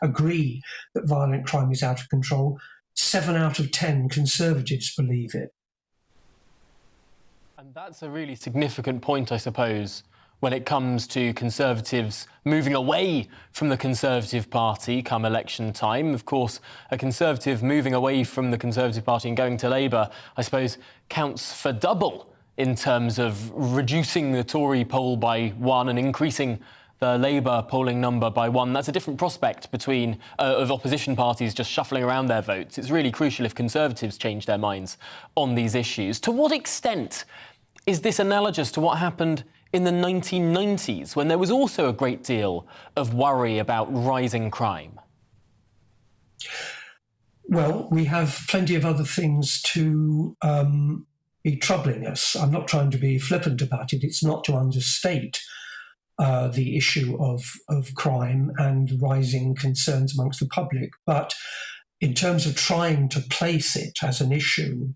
agree that violent crime is out of control, 7 out of 10 Conservatives believe it. And that's a really significant point, I suppose, when it comes to Conservatives moving away from the Conservative Party come election time. Of course, a Conservative moving away from the Conservative Party and going to Labour, I suppose, counts for double in terms of reducing the Tory poll by 1 and increasing the Labour polling number by 1. That's a different prospect between of opposition parties just shuffling around their votes. It's really crucial if Conservatives change their minds on these issues. To what extent is this analogous to what happened in the 1990s, when there was also a great deal of worry about rising crime? Well, we have plenty of other things to be troubling us. I'm not trying to be flippant about it. It's not to understate the issue of crime and rising concerns amongst the public. But in terms of trying to place it as an issue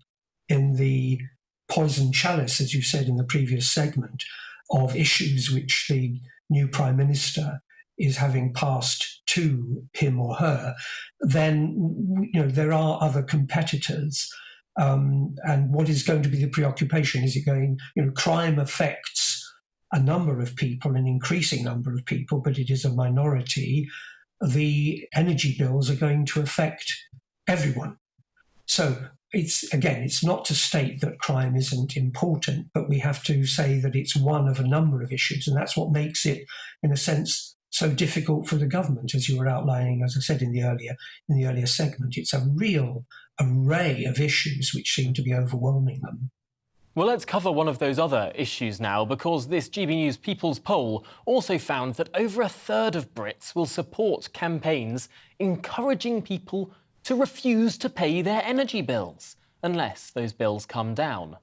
in the poison chalice, as you said in the previous segment, of issues which the new Prime Minister is having passed to him or her, then there are other competitors. And what is going to be the preoccupation? Is it going, crime affects a number of people, an increasing number of people, but it is a minority. The energy bills are going to affect everyone. So it's not to state that crime isn't important, but we have to say that it's one of a number of issues, and that's what makes it, in a sense, so difficult for the government, as you were outlining, as I said in the earlier segment. It's a real array of issues which seem to be overwhelming them. Well, let's cover one of those other issues now, because this GBNews People's Poll also found that over a third of Brits will support campaigns encouraging people to refuse to pay their energy bills unless those bills come down.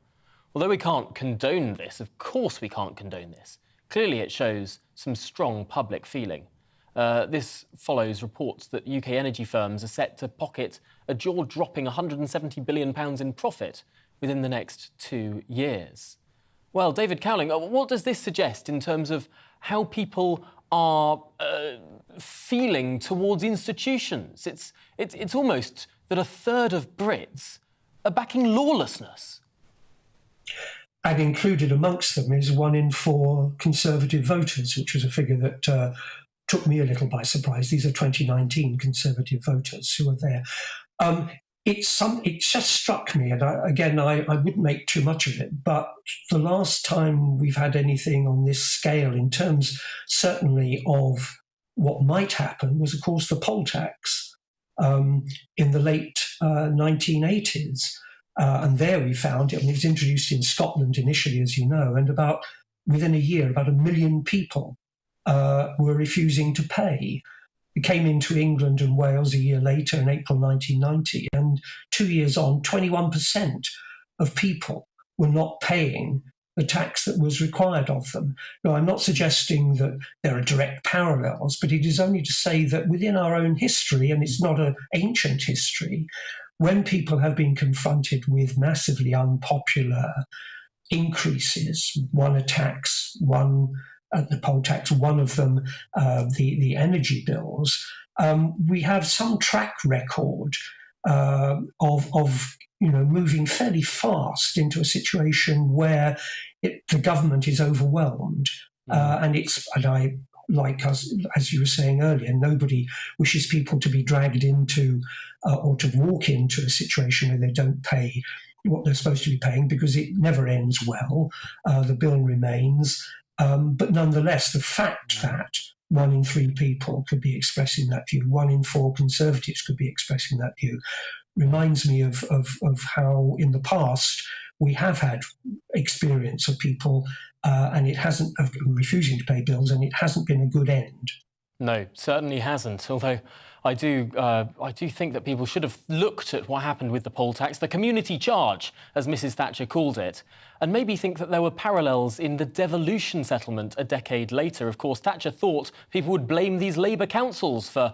Although we can't condone this, of course we can't condone this, clearly it shows some strong public feeling. This follows reports that UK energy firms are set to pocket a jaw-dropping £170 billion in profit within the next 2 years. Well, David Cowling, what does this suggest in terms of how people are feeling towards institutions? It's almost that a third of Brits are backing lawlessness. And included amongst them is 1 in 4 Conservative voters, which was a figure that took me a little by surprise. These are 2019 Conservative voters who are there. It just struck me, and I wouldn't make too much of it, but the last time we've had anything on this scale in terms certainly of what might happen was, of course, the poll tax in the late 1980s. And there we found, it was introduced in Scotland initially, as you know, and within a year, about 1 million people were refusing to pay. It came into England and Wales a year later in April 1990, and 2 years on, 21% of people were not paying the tax that was required of them. Now, I'm not suggesting that there are direct parallels, but it is only to say that within our own history, and it's not an ancient history, when people have been confronted with massively unpopular increases, one attacks, one the poll tax, one of them the energy bills, we have some track record of moving fairly fast into a situation where the government is overwhelmed, as you were saying earlier, nobody wishes people to be dragged into or to walk into a situation where they don't pay what they're supposed to be paying, because it never ends well. The bill remains. But nonetheless, the fact that 1 in 3 people could be expressing that view, 1 in 4 Conservatives could be expressing that view, reminds me of how in the past we have had experience of people and it hasn't, of refusing to pay bills, and it hasn't been a good end. No, certainly hasn't. Although I do think that people should have looked at what happened with the poll tax, the community charge, as Mrs Thatcher called it, and maybe think that there were parallels in the devolution settlement a decade later. Of course, Thatcher thought people would blame these Labour councils for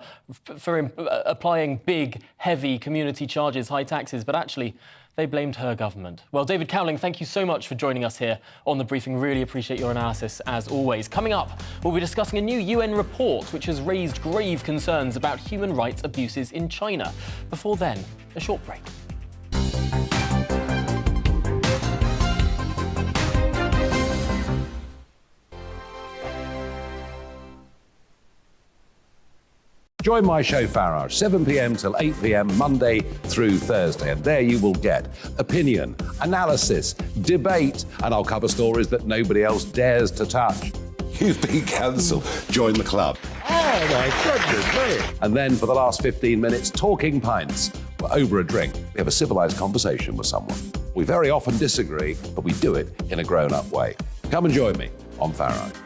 applying big, heavy community charges, high taxes, but actually they blamed her government. Well, David Cowling, thank you so much for joining us here on The Briefing. Really appreciate your analysis, as always. Coming up, we'll be discussing a new UN report which has raised grave concerns about human rights abuses in China. Before then, a short break. Join my show Farage, 7 p.m. till 8 p.m. Monday through Thursday. And there you will get opinion, analysis, debate, and I'll cover stories that nobody else dares to touch. You've been cancelled. Join the club. Oh my goodness me. And then for the last 15 minutes, talking pints. We're over a drink. We have a civilised conversation with someone. We very often disagree, but we do it in a grown-up way. Come and join me on Farage.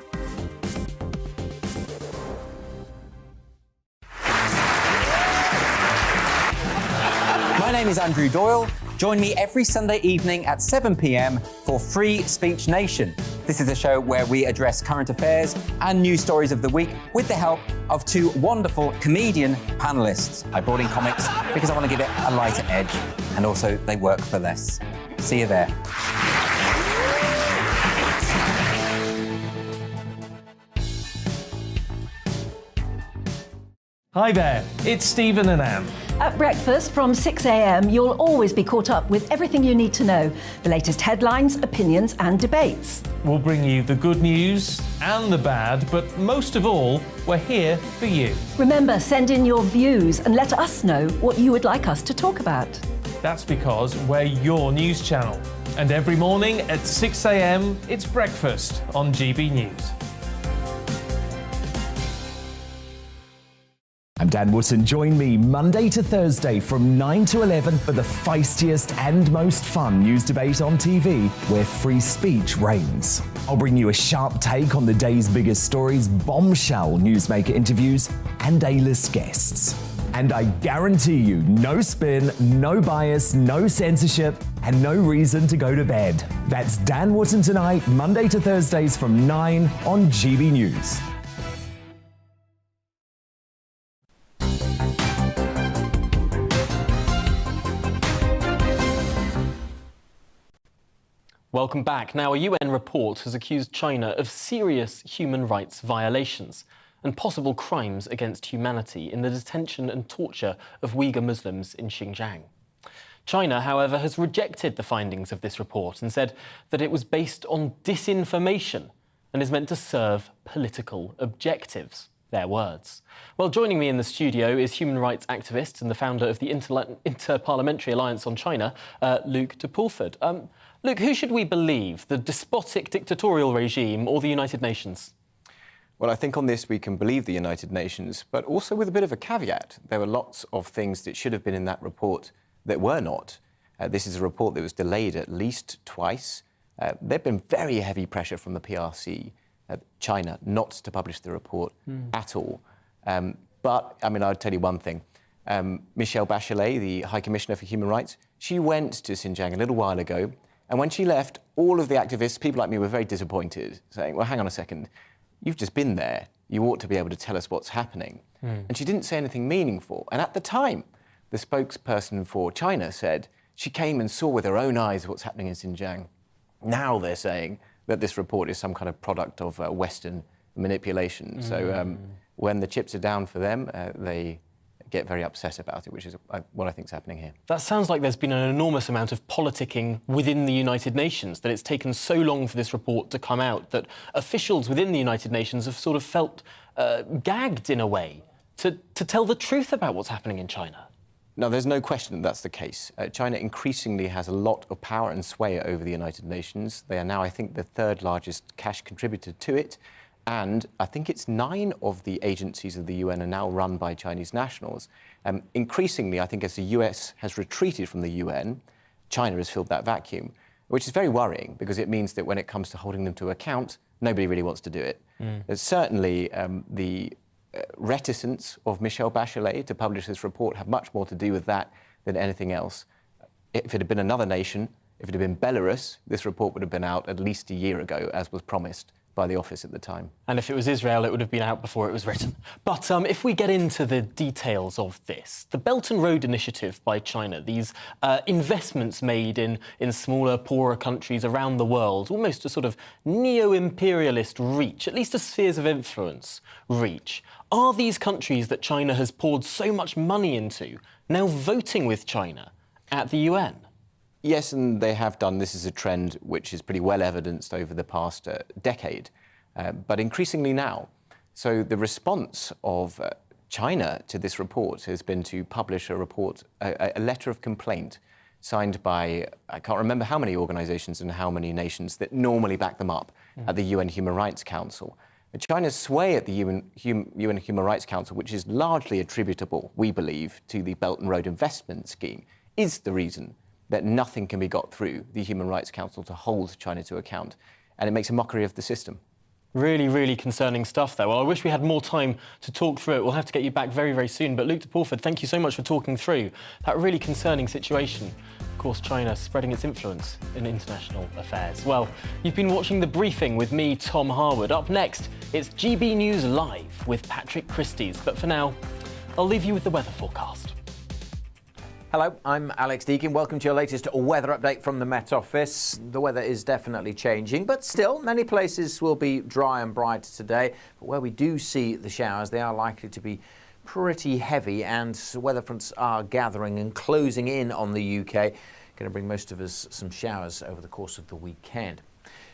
My name is Andrew Doyle. Join me every Sunday evening at 7 p.m. for Free Speech Nation. This is a show where we address current affairs and news stories of the week with the help of 2 wonderful comedian panellists. I brought in comics because I want to give it a lighter edge, and also they work for less. See you there. Hi there, it's Stephen and Anne. At breakfast from 6 a.m, you'll always be caught up with everything you need to know, the latest headlines, opinions and debates. We'll bring you the good news and the bad, but most of all, we're here for you. Remember, send in your views and let us know what you would like us to talk about. That's because we're your news channel. And every morning at 6 a.m, it's breakfast on GB News. I'm Dan Wootton. Join me Monday to Thursday from 9 to 11 for the feistiest and most fun news debate on TV, where free speech reigns. I'll bring you a sharp take on the day's biggest stories, bombshell newsmaker interviews, and A-list guests. And I guarantee you, no spin, no bias, no censorship, and no reason to go to bed. That's Dan Wootton Tonight, Monday to Thursdays from 9 on GB News. Welcome back. Now, a UN report has accused China of serious human rights violations and possible crimes against humanity in the detention and torture of Uyghur Muslims in Xinjiang. China, however, has rejected the findings of this report and said that it was based on disinformation and is meant to serve political objectives. Their words. Well, joining me in the studio is human rights activist and the founder of the Inter-Parliamentary Alliance on China, Luke de Pulford. Luke, who should we believe, the despotic dictatorial regime or the United Nations? Well, I think on this we can believe the United Nations, but also with a bit of a caveat. There were lots of things that should have been in that report that were not. This is a report that was delayed at least twice. There had been very heavy pressure from the PRC, China, not to publish the report at all. But, I mean, I'll tell you one thing. Michelle Bachelet, the High Commissioner for Human Rights, she went to Xinjiang a little while ago, and when she left, all of the activists, people like me, were very disappointed, saying, well, hang on a second, you've just been there. You ought to be able to tell us what's happening. And she didn't say anything meaningful. And at the time, the spokesperson for China said she came and saw with her own eyes what's happening in Xinjiang. Now they're saying that this report is some kind of product of Western manipulation. So when the chips are down for them, they get very upset about it, which is what I think is happening here. That sounds like there's been an enormous amount of politicking within the United Nations, that it's taken so long for this report to come out that officials within the United Nations have sort of felt gagged in a way to tell the truth about what's happening in China. No, there's no question that that's the case. China increasingly has a lot of power and sway over the United Nations. They are now, I think, the third largest cash contributor to it. And I think it's 9 of the agencies of the UN are now run by Chinese nationals. Increasingly, I think as the US has retreated from the UN, China has filled that vacuum, which is very worrying because it means that when it comes to holding them to account, nobody really wants to do it. Certainly, the reticence of Michelle Bachelet to publish this report have much more to do with that than anything else. If it had been another nation, if it had been Belarus, this report would have been out at least a year ago, as was promised by the office at the time. And if it was Israel, it would have been out before it was written. But if we get into the details of this, the Belt and Road Initiative by China, these investments made in smaller, poorer countries around the world, almost a sort of neo-imperialist reach, at least a spheres of influence reach. Are these countries that China has poured so much money into now voting with China at the UN? Yes, and they have done. This is a trend which is pretty well evidenced over the past decade, but increasingly now. So the response of China to this report has been to publish a report, a letter of complaint signed by, I can't remember how many organisations and how many nations that normally back them up at the UN Human Rights Council. China's sway at the UN Human Rights Council, which is largely attributable, we believe, to the Belt and Road Investment Scheme, is the reason that nothing can be got through the Human Rights Council to hold China to account. And it makes a mockery of the system. Really, really concerning stuff there. Well, I wish we had more time to talk through it. We'll have to get you back very, very soon. But Luke de Porford, thank you so much for talking through that really concerning situation. Of course, China spreading its influence in international affairs. Well, you've been watching The Briefing with me, Tom Harwood. Up next, it's GB News Live with Patrick Christys. But for now, I'll leave you with the weather forecast. Hello, I'm Alex Deakin. Welcome to your latest weather update from the Met Office. The weather is definitely changing, but still, many places will be dry and bright today. But where we do see the showers, they are likely to be pretty heavy, and weather fronts are gathering and closing in on the UK. Going to bring most of us some showers over the course of the weekend.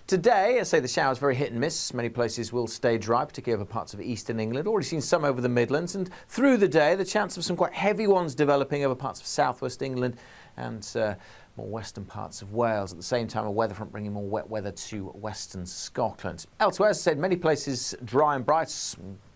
Today, I say the showers very hit and miss. Many places will stay dry, particularly over parts of eastern England. Already seen some over the Midlands, and through the day, the chance of some quite heavy ones developing over parts of southwest England and more western parts of Wales. At the same time, a weather front bringing more wet weather to western Scotland. Elsewhere, as I said, many places dry and bright,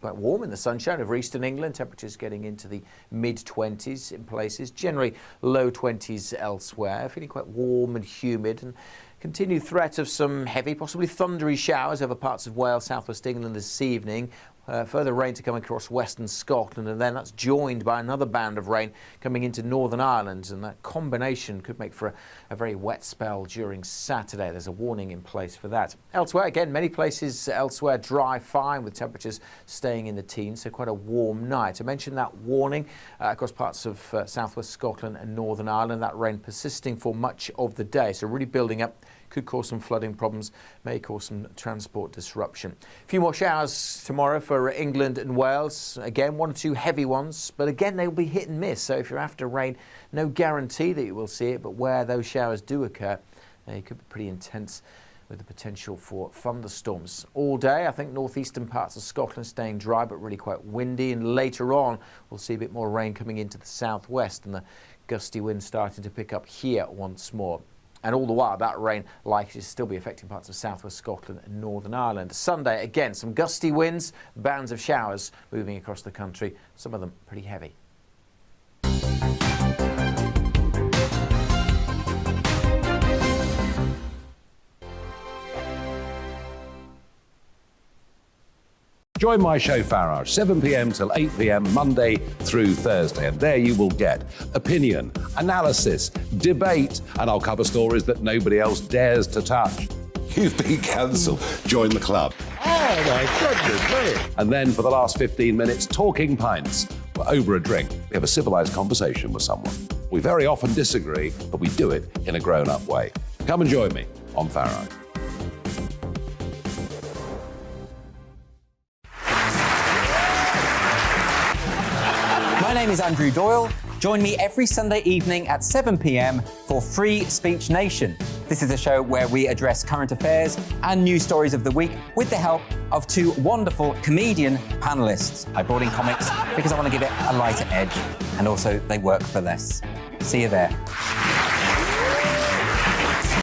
quite warm in the sunshine over eastern England. Temperatures getting into the mid-20s in places, generally low 20s elsewhere. Feeling quite warm and humid, and continued threat of some heavy, possibly thundery showers over parts of Wales, southwest England this evening. Further rain to come across western Scotland, and then that's joined by another band of rain coming into Northern Ireland, and that combination could make for a very wet spell during Saturday. There's a warning in place for that. Elsewhere, again, many places elsewhere dry, fine, with temperatures staying in the teens, so quite a warm night. I mentioned that warning across parts of southwest Scotland and Northern Ireland, that rain persisting for much of the day, so really building up. Could cause some flooding problems, may cause some transport disruption. A few more showers tomorrow for England and Wales. Again, 1 or 2 heavy ones, but again, they'll be hit and miss. So if you're after rain, no guarantee that you will see it, but where those showers do occur, they could be pretty intense with the potential for thunderstorms. All day, I think northeastern parts of Scotland staying dry, but really quite windy. And later on, we'll see a bit more rain coming into the southwest and the gusty wind starting to pick up here once more. And all the while, that rain likely to still be affecting parts of southwest Scotland and Northern Ireland. Sunday, again, some gusty winds, bands of showers moving across the country, some of them pretty heavy. Join my show Farage, 7 p.m. till 8 p.m. Monday through Thursday. And there you will get opinion, analysis, debate, and I'll cover stories that nobody else dares to touch. You've been cancelled. Join the club. Oh my goodness me. And then for the last 15 minutes, talking pints. We're over a drink. We have a civilised conversation with someone. We very often disagree, but we do it in a grown-up way. Come and join me on Farage. My name is Andrew Doyle. Join me every Sunday evening at 7 p.m. for Free Speech Nation. This is a show where we address current affairs and news stories of the week with the help of two wonderful comedian panellists. I brought in comics because I want to give it a lighter edge, and also they work for less. See you there.